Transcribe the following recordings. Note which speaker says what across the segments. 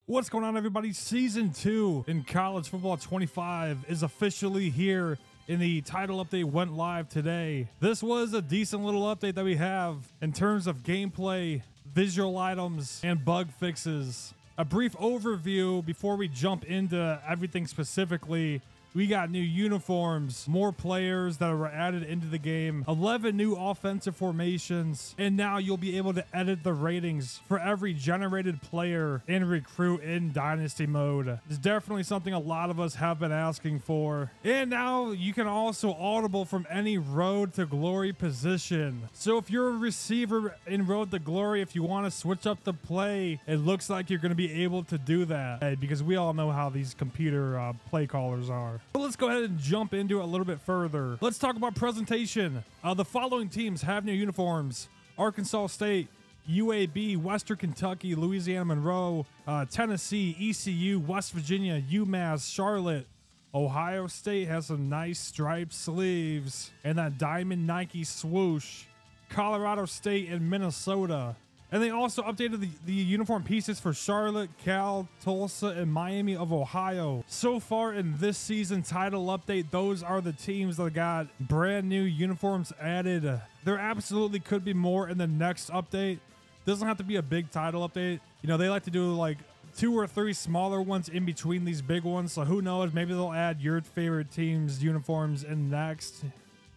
Speaker 1: What's going on, everybody? Season 2 in College Football 25 is officially here, and the title update went live today. This was a decent little update that we have in terms of gameplay, visual items, and bug fixes. A brief overview before we jump into everything specifically. We got new uniforms, more players that were added into the game, 11 new offensive formations, and now you'll be able to edit the ratings for every generated player and recruit in Dynasty mode. It's definitely something a lot of us have been asking for. And now you can also audible from any Road to Glory position. So if you're a receiver in Road to Glory, if you want to switch up the play, it looks like you're going to be able to do that, because we all know how these computer play callers are. But let's go ahead and jump into it a little bit further. Let's talk about presentation. The following teams have new uniforms: Arkansas State, UAB, Western Kentucky, Louisiana Monroe, Tennessee, ECU, West Virginia, UMass, Charlotte. Ohio State has some nice striped sleeves and that diamond Nike swoosh. Colorado State and Minnesota. And they also updated the uniform pieces for Charlotte, Cal, Tulsa, and Miami of Ohio. So far in this season title update, those are the teams that got brand new uniforms added. There absolutely could be more in the next update. Doesn't have to be a big title update. You know, they like to do like 2 or 3 smaller ones in between these big ones. So who knows, maybe they'll add your favorite team's uniforms in next.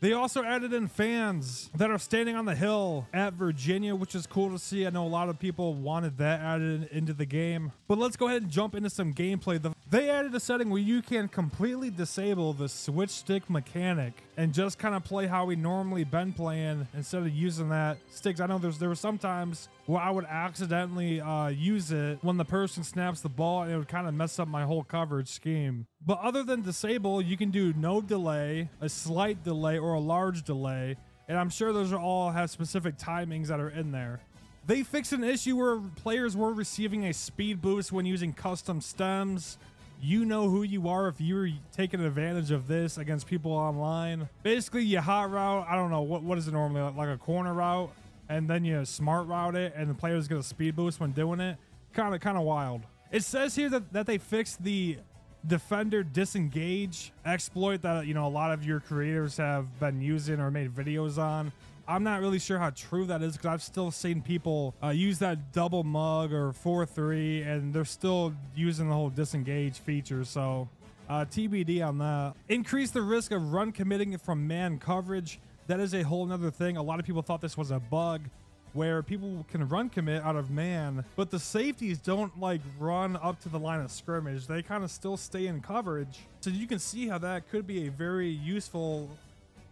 Speaker 1: They also added in fans that are standing on the hill at Virginia, which is cool to see. I know a lot of people wanted that added into the game. But let's go ahead and jump into some gameplay. They added a setting where you can completely disable the switch stick mechanic and just kind of play how we normally been playing instead of using that sticks. I know there were some times where I would accidentally use it when the person snaps the ball, and it would kind of mess up my whole coverage scheme. But other than disable, you can do no delay, a slight delay, or a large delay. And I'm sure those are all have specific timings that are in there. They fixed an issue where players were receiving a speed boost when using custom stems. You know who you are if you're taking advantage of this against people online. Basically, you hot route, I don't know, what is it normally, like a corner route, and then you smart route it, and the players get a speed boost when doing it. Kind of wild. It says here that they fixed the defender disengage exploit that, you know, a lot of your creators have been using or made videos on. I'm not really sure how true that is, because I've still seen people use that double mug or 4-3, and they're still using the whole disengage feature. So TBD on that. Increase the risk of run committing from man coverage. That is a whole nother thing. A lot of people thought this was a bug where people can run commit out of man, but the safeties don't like run up to the line of scrimmage. They kind of still stay in coverage. So you can see how that could be a very useful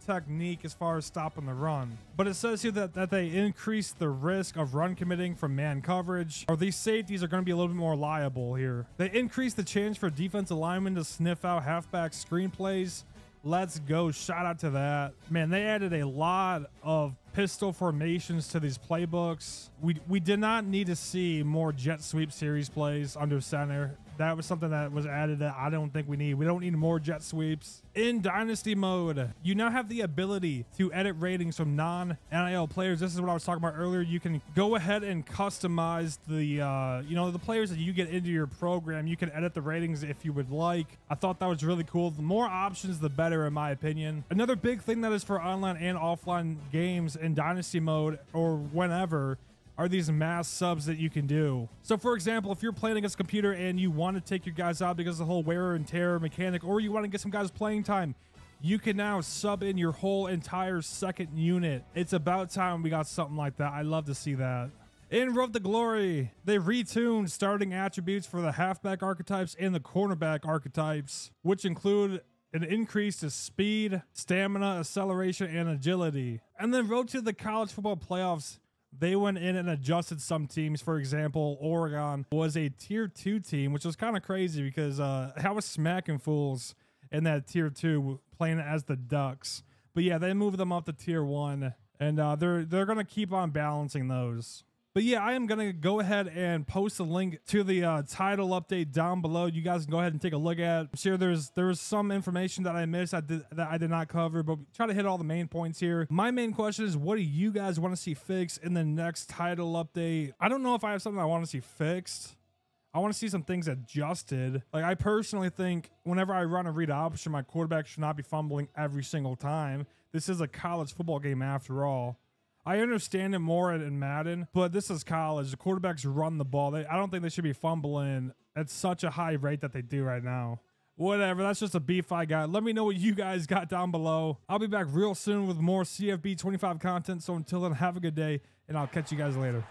Speaker 1: technique as far as stopping the run. But it says here that they increase the risk of run committing from man coverage, or these safeties are going to be a little bit more liable here. They increase the chance for defensive linemen to sniff out halfback screenplays. Let's go. Shout out to that. Man, they added a lot of pistol formations to these playbooks. We did not need to see more jet sweep series plays under center. That was something that was added that I don't think we need. We don't need more jet sweeps. In Dynasty mode, you now have the ability to edit ratings from non-NIL players. This is what I was talking about earlier. You can go ahead and customize the, you know, the players that you get into your program. You can edit the ratings if you would like. I thought that was really cool. The more options, the better, in my opinion. Another big thing that is for online and offline games in Dynasty mode, or whenever, are these mass subs that you can do. So for example, if you're playing against a computer and you want to take your guys out because of the whole wear and tear mechanic, or you want to get some guys playing time, you can now sub in your whole entire second unit. It's about time we got something like that. I love to see that. In Road to Glory, they retuned starting attributes for the halfback archetypes and the cornerback archetypes, which include an increase to speed, stamina, acceleration, and agility. And then Road to the College Football Playoffs, they went in and adjusted some teams. For example, Oregon was a tier 2 team, which was kind of crazy because I was smacking fools in that tier 2 playing as the Ducks. But yeah, they moved them up to tier 1, and they're going to keep on balancing those. But yeah, I am going to go ahead and post a link to the title update down below. You guys can go ahead and take a look at it. I'm sure there's some information that I missed that I did not cover, but try to hit all the main points here. My main question is, what do you guys want to see fixed in the next title update? I don't know if I have something I want to see fixed. I want to see some things adjusted. Like, I personally think whenever I run a read option, my quarterback should not be fumbling every single time. This is a college football game after all. I understand it more in Madden, but this is college. The quarterbacks run the ball. I don't think they should be fumbling at such a high rate that they do right now. Whatever, that's just a beef I got. Let me know what you guys got down below. I'll be back real soon with more CFB 25 content. So until then, have a good day, and I'll catch you guys later.